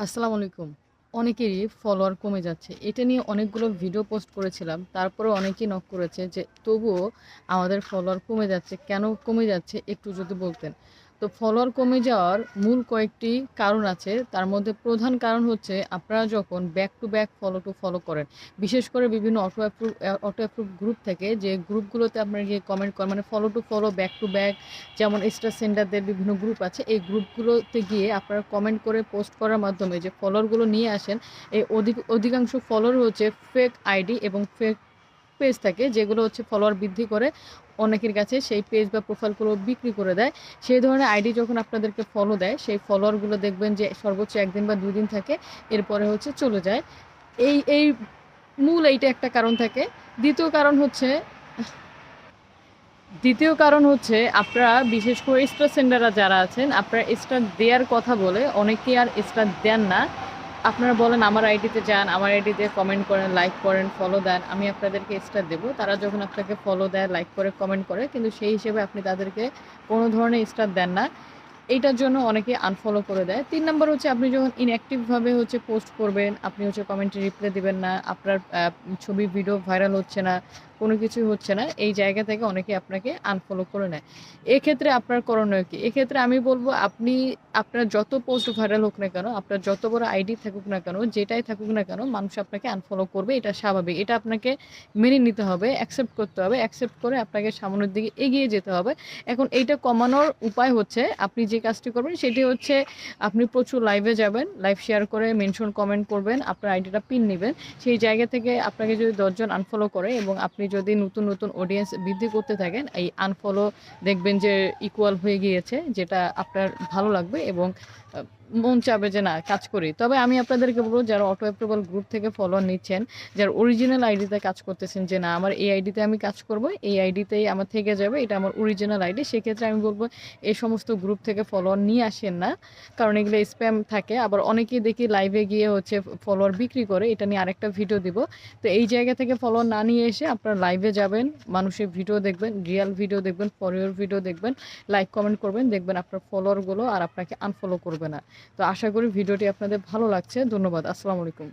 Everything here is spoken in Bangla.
আসসালামু আলাইকুম। অনেকেরই ফলোয়ার কমে যাচ্ছে। এটা নিয়ে অনেকগুলো ভিডিও পোস্ট করেছিলাম। তারপরেও অনেকেই নক করেছে যে, "তবুও আমাদের ফলোয়ার কমে যাচ্ছে। কেন কমে যাচ্ছে একটু যদি বলতেন?" তো ফলোয়ার কমে যাওয়ার মূল কয়েকটি কারণ আছে। তার মধ্যে প্রধান কারণ হচ্ছে আপনারা যখন back to back follow to follow করেন। বিশেষ করে বিভিন্ন অটো অ্যাপ্রুভ গ্রুপ থেকে যে গ্রুপগুলোতে আপনারা গিয়ে কমেন্ট করেন মানে follow to follow, back to back যেমন স্টার সেন্ডারদের বিভিন্ন গ্রুপ আছে। এই গ্রুপগুলোতে গিয়ে আপনারা কমেন্ট করে পোস্ট করার মাধ্যমে যে ফলোয়ারগুলো নিয়ে আসেন, এই অধিকাংশ ফলোয়ার হচ্ছে ফেক আইডি এবং ফেক পেজ থাকে যেগুলো হচ্ছে ফলোয়ার বৃদ্ধি করে অনেকের কাছে সেই পেজ বা প্রোফাইলগুলো বিক্রি করে দেয়। সেই ধরনের আইডি যখন আপনাদেরকে ফলো দেয়, সেই ফলোয়ারগুলো দেখবেন যে সর্বোচ্চ ১ দিন বা ২ দিন থাকে। এরপরে হচ্ছে চলে যায়। এই মূল এইটা একটা কারণ থাকে। দ্বিতীয় কারণ হচ্ছে দ্বিতীয় কারণ হচ্ছে আপনারা বিশেষ করে স্টার সেন্ডাররা যারা আছেন, আপনারা স্টার দেয়ার কথা বলে অনেকেই আর স্টার দেন না। আপনারা বলেন আমার আইডিতে যান, আমার আইডিতে কমেন্ট করেন, লাইক করেন, ফলো দেন। আমি আপনাদেরকে স্টার দেব। তারা যখন আপনাকে ফলো দেয়, লাইক করে, কমেন্ট করে কিন্তু সেই হিসেবে আপনি তাদেরকে কোনো ধরনের স্টার দেন না। এইটার জন্য অনেকে আনফলো করে দেয়। ৩ নাম্বার হচ্ছে আপনি যখন ইনঅ্যাক্টিভভাবে হচ্ছে পোস্ট করবেন, আপনি হচ্ছে কমেন্টে রিপ্লাই দিবেন না, আপনার ছবি, ভিডিও ভাইরাল হচ্ছে না, কোনো কিছুই হচ্ছে না। এই জায়গা থেকে অনেকে আপনাকে আনফলো করে নেয়। এক্ষেত্রে আপনার করণীয় কি? এক্ষেত্রে আমি বলব আপনি আপনার যত পোস্ট ভাইরাল হোক না কেন, আপনার যত বড় আইডি থাকুক না কেন, যেটাই থাকুক না কেন, মানুষ আপনাকে আনফলো করবে। এটা স্বাভাবিক। এটা আপনাকে মেনে নিতে হবে, অ্যাকসেপ্ট করতে হবে। অ্যাকসেপ্ট করে আপনাকে সামনের দিকে এগিয়ে যেতে হবে। এখন এইটা কমানোর উপায় হচ্ছে আপনি যে কাজটি করবেন সেটি হচ্ছে আপনি প্রচুর লাইভে যাবেন, লাইভ শেয়ার করে মেনশন কমেন্ট করবেন, আপনার আইডিটা পিন নিবেন। সেই জায়গা থেকে আপনাকে যদি ১০ জন আনফলো করে এবং আপনি যদি নতুন অডিয়েন্স বৃদ্ধি করতে থাকেন, এই আনফলো দেখবেন যে ইকুয়াল হয়ে গিয়েছে, যেটা আপনার ভালো লাগবে এবং মন চাবে যে না কাজ করি। তবে আমি আপনাদেরকে বলব যারা অটো অ্যাপ্রুভাল গ্রুপ থেকে ফলোয়ার নিচ্ছেন, যারা অরিজিনাল আইডিতে কাজ করতেছেন যে না আমার এই আইডিতে আমি কাজ করব, এই আইডিতেই আমার থেকে যাবে, এটা আমার অরিজিনাল আইডি। সেক্ষেত্রে আমি বলব এই সমস্ত গ্রুপ থেকে ফলোয়ার নিয়ে আসেন না। কারণ এগুলো স্প্যাম থাকে। আবার অনেকেই দেখি লাইভে গিয়ে হচ্ছে ফলোয়ার বিক্রি করে। এটা নিয়ে আরেকটা ভিডিও দিব। তো এই জায়গা থেকে ফলোয়ার না নিয়ে এসে আপনারা লাইভে যাবেন, মানুষের ভিডিও দেখবেন, রিয়াল ভিডিও দেখবেন, ফর ইউর ভিডিও দেখবেন, লাইক কমেন্ট করবেন, দেখবেন আপনার ফলোয়ারগুলো আর আপনাকে আনফলো করবে না। তো আশা করি ভিডিওটি আপনাদের ভালো লাগছে। ধন্যবাদ। আসসালামু আলাইকুম।